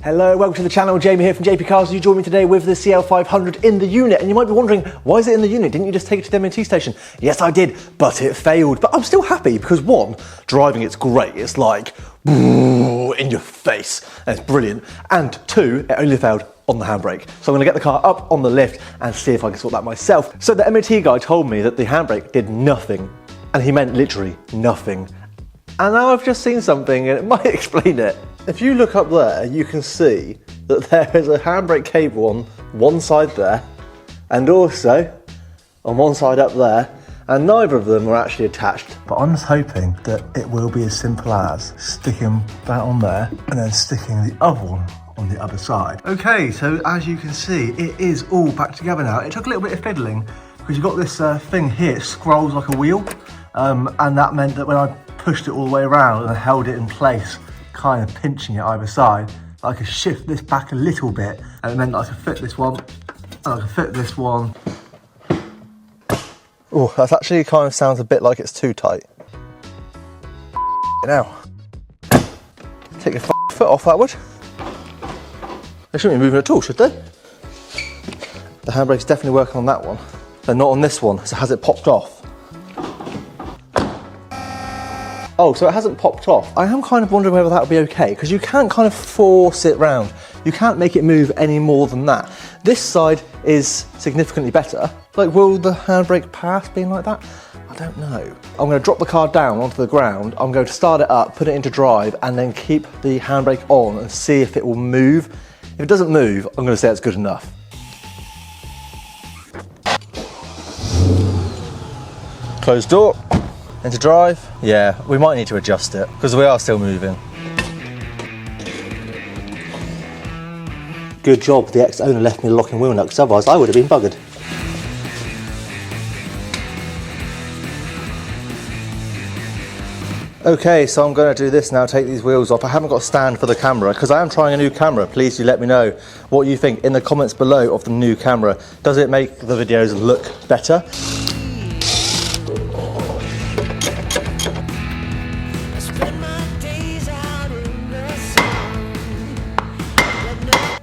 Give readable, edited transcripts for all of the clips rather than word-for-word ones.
Hello, welcome to the channel. Jamie here from JAYP Cars. You join me today with the CL500 in the unit, and you might be wondering, why is it in the unit? Didn't you just take it to the MOT station? Yes, I did, but it failed. But I'm still happy because one, driving it's great. It's like in your face, and it's brilliant. And two, it only failed on the handbrake. So I'm going to get the car up on the lift and see if I can sort that myself. So the MOT guy told me that the handbrake did nothing, and he meant literally nothing. And now I've just seen something, and it might explain it. If you look up there, you can see that there is a handbrake cable on one side there, and also on one side up there, and neither of them are actually attached. But I'm just hoping that it will be as simple as sticking that on there, and then sticking the other one on the other side. Okay, so as you can see, it is all back together now. It took a little bit of fiddling, because you've got this thing here, it scrolls like a wheel, and that meant that when I pushed it all the way around and held it in place, kind of pinching it either side, I could shift this back a little bit, and it meant that I could fit this one, and I could fit this one. Oh, that actually kind of sounds a bit like it's too tight. Now, take your foot off that would. They shouldn't be moving at all, should they? The handbrake's definitely working on that one. They're not on this one, so has it popped off? Oh, so it hasn't popped off. I am kind of wondering whether that would be okay, because you can't kind of force it round. You can't make it move any more than that. This side is significantly better. Like, will the handbrake pass being like that? I don't know. I'm going to drop the car down onto the ground. I'm going to start it up, put it into drive, and then keep the handbrake on and see if it will move. If it doesn't move, I'm going to say it's good enough. Close door. Into drive. Yeah, we might need to adjust it because we are still moving. Good job the ex-owner left me a locking wheel nut, because otherwise I would have been buggered. Okay, so I'm going to do this now, take these wheels off. I haven't got a stand for the camera because I am trying a new camera. Please do let me know what you think in the comments below of the new camera. Does it make the videos look better?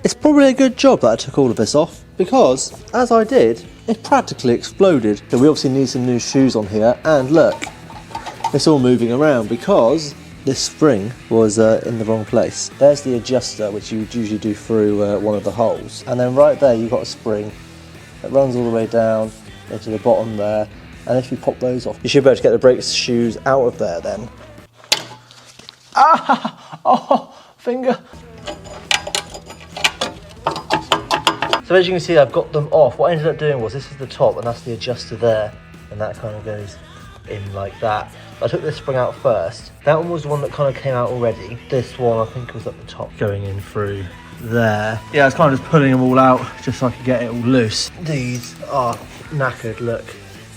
It's probably a good job that I took all of this off, because as I did, it practically exploded. So we obviously need some new shoes on here, and look, it's all moving around because this spring was in the wrong place. There's the adjuster, which you would usually do through one of the holes, and then right there you've got a spring that runs all the way down into the bottom there, and if you pop those off, you should be able to get the brakes shoes out of there then. Ah! Oh, finger! So as you can see, I've got them off. What I ended up doing was, this is the top, and that's the adjuster there, and that kind of goes in like that. I took this spring out first. That one was the one that kind of came out already. This one, I think, was at the top, going in through there. Yeah, I was kind of just pulling them all out, just so I could get it all loose. These are knackered, look.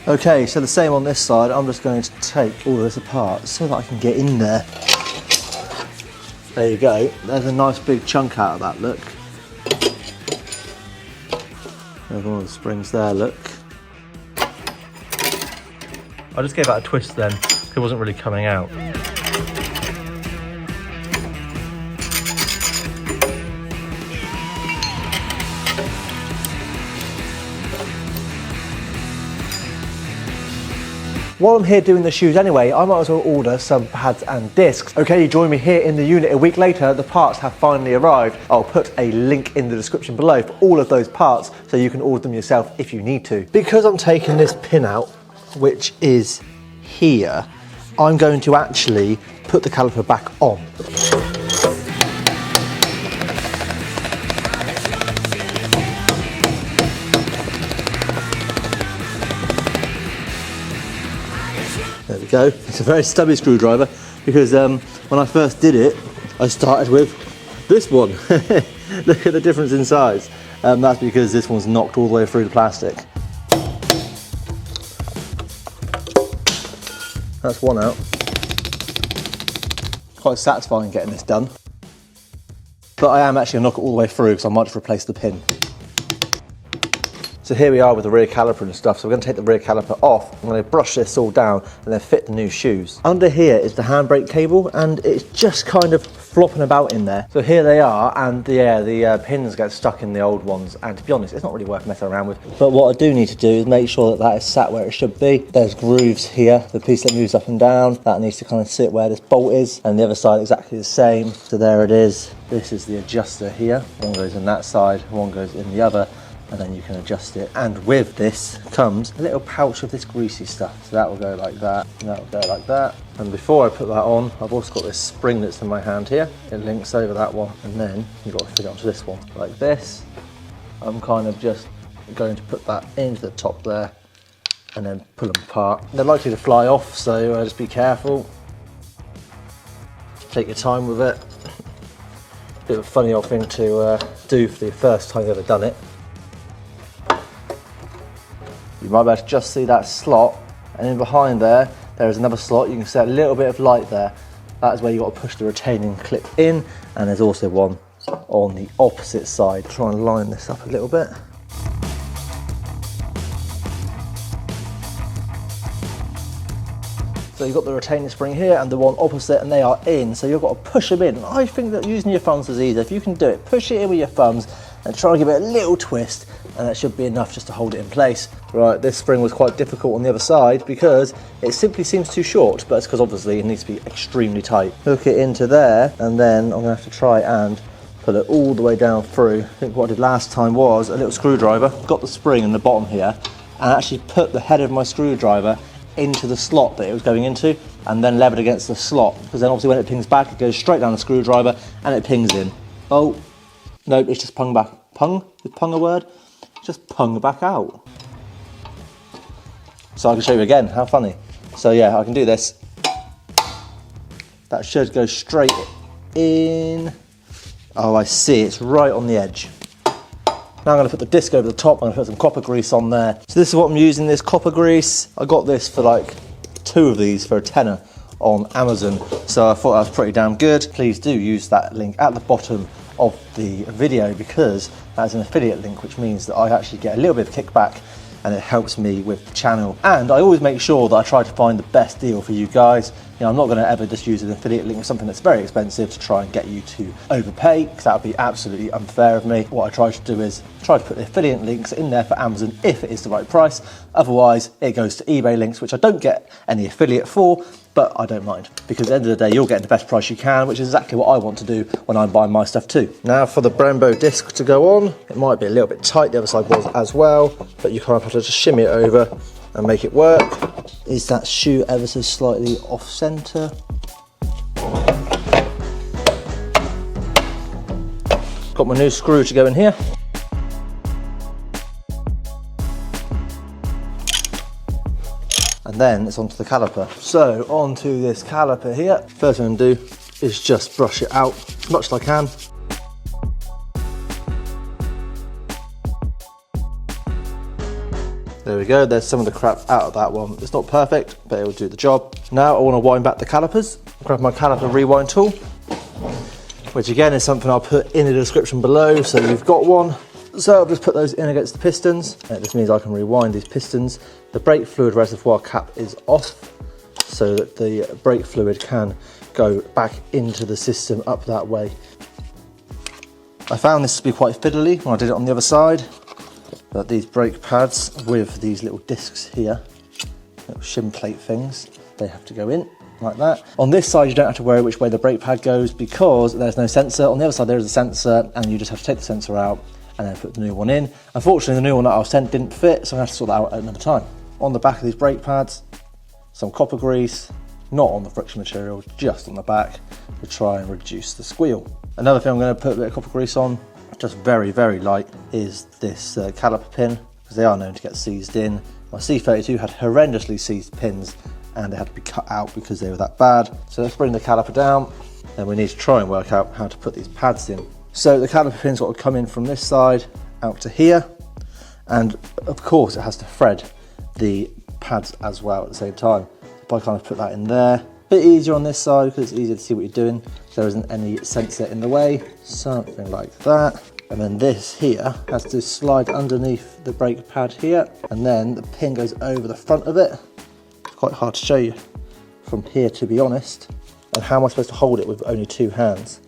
Okay, so the same on this side. I'm just going to take all of this apart so that I can get in there. There you go. There's a nice big chunk out of that, look. There's one of the springs there, look. I just gave that a twist then, because it wasn't really coming out. While I'm here doing the shoes anyway, I might as well order some pads and discs. Okay, you join me here in the unit a week later. The parts have finally arrived. I'll put a link in the description below for all of those parts so you can order them yourself if you need to. Because I'm taking this pin out, which is here, I'm going to actually put the caliper back on. There we go. It's a very stubby screwdriver because when I first did it, I started with this one. Look at the difference in size. That's because this one's knocked all the way through the plastic. That's one out. Quite satisfying getting this done. But I am actually going to knock it all the way through because I might just replace the pin. So here we are with the rear caliper and stuff. So we're going to take the rear caliper off. I'm going to brush this all down and then fit the new shoes. Under here is the handbrake cable, and it's just kind of flopping about in there. So here they are, and yeah, the pins get stuck in the old ones, and to be honest, it's not really worth messing around with. But what I do need to do is make sure that that is sat where it should be. There's grooves here, the piece that moves up and down, that needs to kind of sit where this bolt is, and the other side exactly the same. So there it is. This is the adjuster here. One goes in that side, one goes in the other, and then you can adjust it. And with this comes a little pouch of this greasy stuff. So that will go like that, and that will go like that. And before I put that on, I've also got this spring that's in my hand here. It links over that one, and then you've got to fit it onto this one like this. I'm kind of just going to put that into the top there, and then pull them apart. They're likely to fly off, so just be careful. Take your time with it. Bit of a funny old thing to do for the first time you've ever done it. You might be able to just see that slot, and in behind there, there is another slot. You can see a little bit of light there. That is where you've got to push the retaining clip in, and there's also one on the opposite side. Try and line this up a little bit. So you've got the retaining spring here and the one opposite, and they are in, so you've got to push them in. And I think that using your thumbs is easier. If you can do it, push it in with your thumbs and try and give it a little twist, and that should be enough just to hold it in place. Right, this spring was quite difficult on the other side because it simply seems too short, but it's because obviously it needs to be extremely tight. Hook it into there, and then I'm gonna have to try and pull it all the way down through. I think what I did last time was a little screwdriver, got the spring in the bottom here, and actually put the head of my screwdriver into the slot that it was going into, and then levered against the slot, because then obviously when it pings back, it goes straight down the screwdriver and it pings in. Oh, no, it's just pung back. Pung? Is pung a word? Just pung back out. So I can show you again, how funny. So yeah, I can do this. That should go straight in. Oh, I see, it's right on the edge. Now I'm going to put the disc over the top. I'm going to put some copper grease on there. So this is what I'm using, this copper grease. I got this for like 2 of these for £10 on Amazon. So I thought that was pretty damn good. Please do use that link at the bottom of the video, because that's an affiliate link, which means that I actually get a little bit of kickback, and it helps me with the channel. And I always make sure that I try to find the best deal for you guys. You know, I'm not going to ever just use an affiliate link with something that's very expensive to try and get you to overpay, because that would be absolutely unfair of me. What I try to do is try to put the affiliate links in there for Amazon if it is the right price. Otherwise, it goes to eBay links, which I don't get any affiliate for, but I don't mind, because at the end of the day, you're getting the best price you can, which is exactly what I want to do when I'm buying my stuff too. Now for the Brembo disc to go on, it might be a little bit tight, the other side was as well, but you kind of have to just shimmy it over and make it work. Is that shoe ever so slightly off center? Got my new screw to go in here. And then it's onto the caliper. So onto this caliper here. First thing I'm gonna do is just brush it out as much as I can. There we go, there's some of the crap out of that one. It's not perfect, but it will do the job. Now I want to wind back the calipers. Grab my caliper rewind tool, which again is something I'll put in the description below, so you've got one. So I'll just put those in against the pistons. This means I can rewind these pistons. The brake fluid reservoir cap is off, so that the brake fluid can go back into the system up that way. I found this to be quite fiddly when I did it on the other side, but these brake pads with these little discs here, little shim plate things, they have to go in like that. On this side, you don't have to worry which way the brake pad goes because there's no sensor. On the other side, there is a sensor, and you just have to take the sensor out and then put the new one in. Unfortunately, the new one that I was sent didn't fit, so I have to sort that out at another time. On the back of these brake pads, some copper grease, not on the friction material, just on the back, to try and reduce the squeal. Another thing I'm going to put a bit of copper grease on, just very, very light, is this caliper pin, because they are known to get seized in. My C32 had horrendously seized pins, and they had to be cut out because they were that bad. So let's bring the caliper down, and we need to try and work out how to put these pads in. So the caliper pin's got to come in from this side out to here, and of course it has to thread the pads as well at the same time. If I kind of put that in there, a bit easier on this side because it's easier to see what you're doing. There isn't any sensor in the way, something like that. And then this here has to slide underneath the brake pad here, and then the pin goes over the front of it. It's quite hard to show you from here, to be honest. And how am I supposed to hold it with only 2 hands?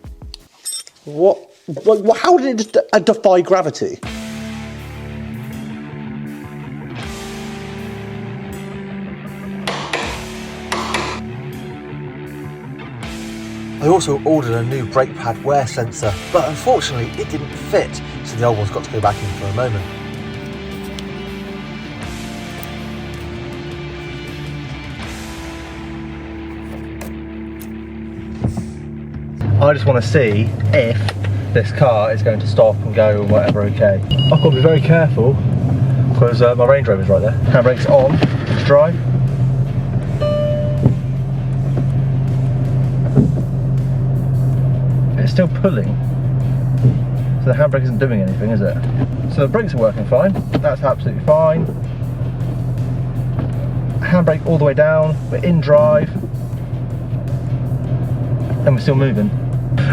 What? How did it just defy gravity? I also ordered a new brake pad wear sensor, but unfortunately it didn't fit, so the old one's got to go back in for a moment. I just want to see if this car is going to stop and go and whatever okay. I've got to be very careful because my Range Rover's right there. Handbrake's on, let's drive. It's still pulling, so the handbrake isn't doing anything, is it? So the brakes are working fine, that's absolutely fine. Handbrake all the way down, we're in drive, and we're still moving.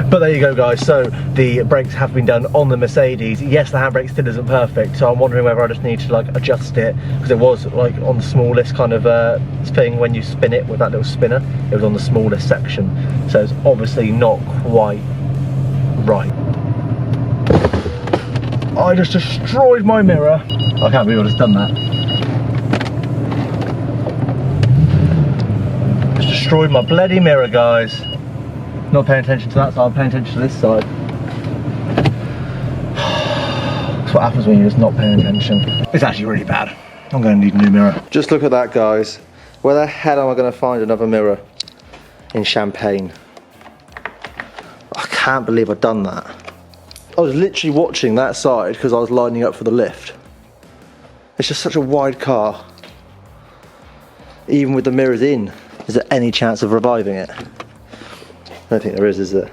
But there you go guys, so the brakes have been done on the Mercedes. Yes, the handbrake still isn't perfect, so I'm wondering whether I just need to like adjust it, because it was like on the smallest kind of thing when you spin it with that little spinner. It was on the smallest section, so it's obviously not quite right. I just destroyed my mirror. I can't believe I just done that. Just destroyed my bloody mirror, guys. Not paying attention to that side, I'm paying attention to this side. That's what happens when you're just not paying attention. It's actually really bad. I'm going to need a new mirror. Just look at that, guys. Where the hell am I going to find another mirror in Champagne? I can't believe I've done that. I was literally watching that side because I was lining up for the lift. It's just such a wide car. Even with the mirrors in, is there any chance of reviving it? I don't think there is there?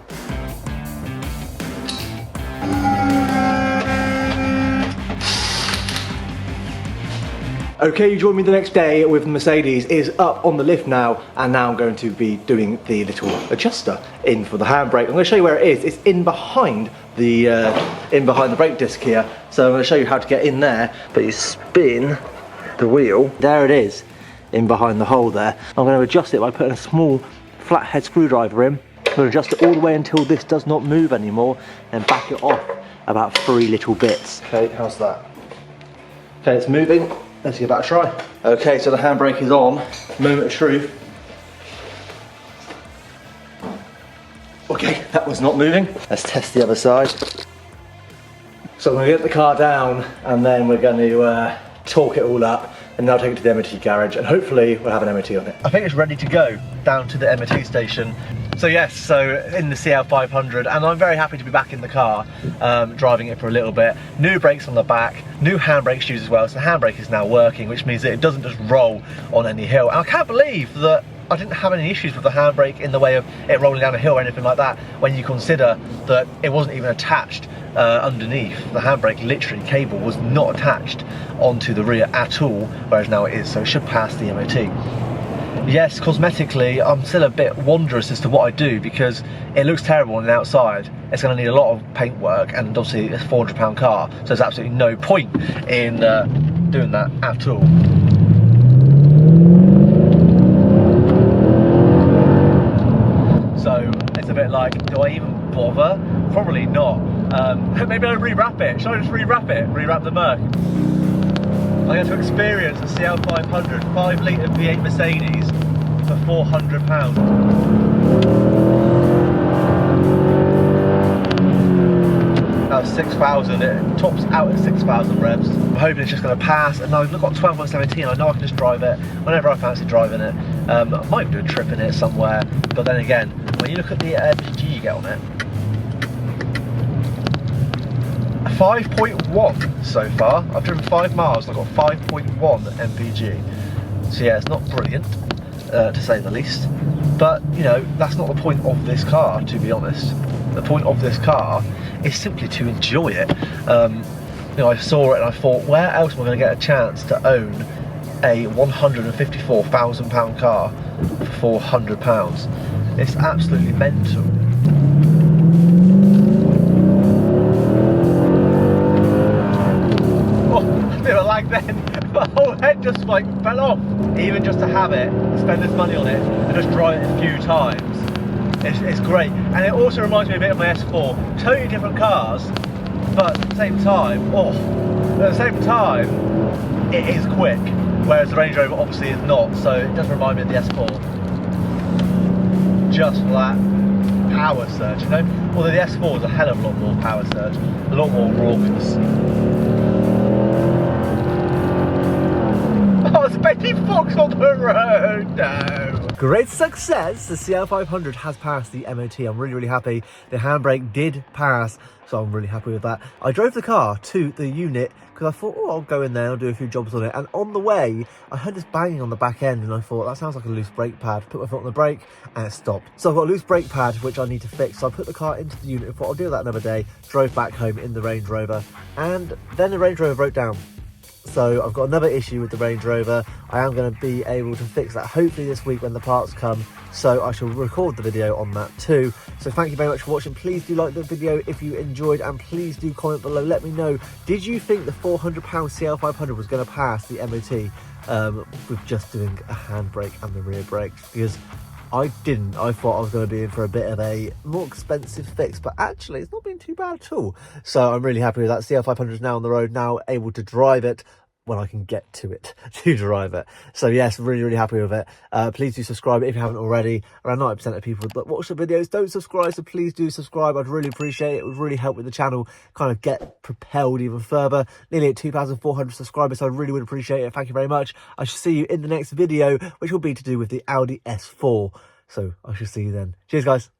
Okay, you joined me the next day with the Mercedes is up on the lift now, and now I'm going to be doing the little adjuster in for the handbrake. I'm going to show you where it is. It's in behind the brake disc here. So I'm going to show you how to get in there, but you spin the wheel. There it is, in behind the hole there. I'm going to adjust it by putting a small flathead screwdriver in. I'm going to adjust it all the way until this does not move anymore, and back it off about 3 little bits. Okay, how's that? Okay, it's moving. Let's give that a try. Okay, so the handbrake is on. Moment of truth. Okay, that was not moving. Let's test the other side. So I'm going to get the car down, and then we're going to torque it all up, and now take it to the MOT garage, and hopefully we'll have an MOT on it. I think it's ready to go down to the MOT station. So yes, so in the CL500, and I'm very happy to be back in the car, driving it for a little bit. New brakes on the back, new handbrake shoes as well, so the handbrake is now working, which means that it doesn't just roll on any hill. And I can't believe that I didn't have any issues with the handbrake in the way of it rolling down a hill or anything like that, when you consider that it wasn't even attached underneath. The handbrake literally cable was not attached onto the rear at all, whereas now it is, so it should pass the MOT. Yes, cosmetically, I'm still a bit wondrous as to what I do, because it looks terrible on the outside. It's going to need a lot of paint work, and obviously it's a £400 car, so there's absolutely no point in doing that at all. So it's a bit like, do I even bother? Probably not. Maybe I'll rewrap it. Should I just rewrap it? Rewrap the Merc? I get to experience a CL500 5-litre V8 Mercedes for £400. That's 6,000, it tops out at 6,000 revs. I'm hoping it's just going to pass, and I've got 12 months 17, I know I can just drive it whenever I fancy driving it. I might do a trip in it somewhere, but then again, when you look at the MPG you get on it, 5.1 so far. I've driven 5 miles and I've got 5.1 MPG. So yeah, it's not brilliant, to say the least. But, you know, that's not the point of this car, to be honest. The point of this car is simply to enjoy it. You know, I saw it and I thought, where else am I going to get a chance to own a £154,000 car for £400? It's absolutely mental. Like then, my whole head just like fell off. Even just to have it, spend this money on it, and just drive it a few times, It's great, and it also reminds me a bit of my S4. Totally different cars, but at the same time, it is quick, whereas the Range Rover obviously is not, so it does remind me of the S4. Just for that power surge, you know? Although the S4 is a hell of a lot more power surge, a lot more raucous. Oh, it's Baby Fox on the road, no! Great success, the CL500 has passed the MOT. I'm really happy. The handbrake did pass, so I'm really happy with that. I drove the car to the unit because I thought, oh, I'll go in there and do a few jobs on it. And on the way, I heard this banging on the back end and I thought, that sounds like a loose brake pad. Put my foot on the brake and it stopped. So I've got a loose brake pad, which I need to fix. So I put the car into the unit and thought, I'll do that another day. Drove back home in the Range Rover, and then the Range Rover broke down. So I've got another issue with the Range Rover. I am going to be able to fix that hopefully this week when the parts come. So I shall record the video on that too. So thank you very much for watching. Please do like the video if you enjoyed, and please do comment below. Let me know, did you think the £400 CL500 was going to pass the MOT with just doing a handbrake and the rear brakes? Because I didn't. I thought I was going to be in for a bit of a more expensive fix, but actually it's not been too bad at all. So I'm really happy with that. CL500 is now on the road, now able to drive it when I can get to it to drive it. So yes, really happy with it. Please do subscribe if you haven't already. Around 90% of people that watch the videos don't subscribe, so please do subscribe. I'd really appreciate it. It would really help with the channel kind of get propelled even further. Nearly at 2,400 subscribers, so I really would appreciate it. Thank you very much. I shall see you in the next video, which will be to do with the Audi S4. So I shall see you then. Cheers, guys.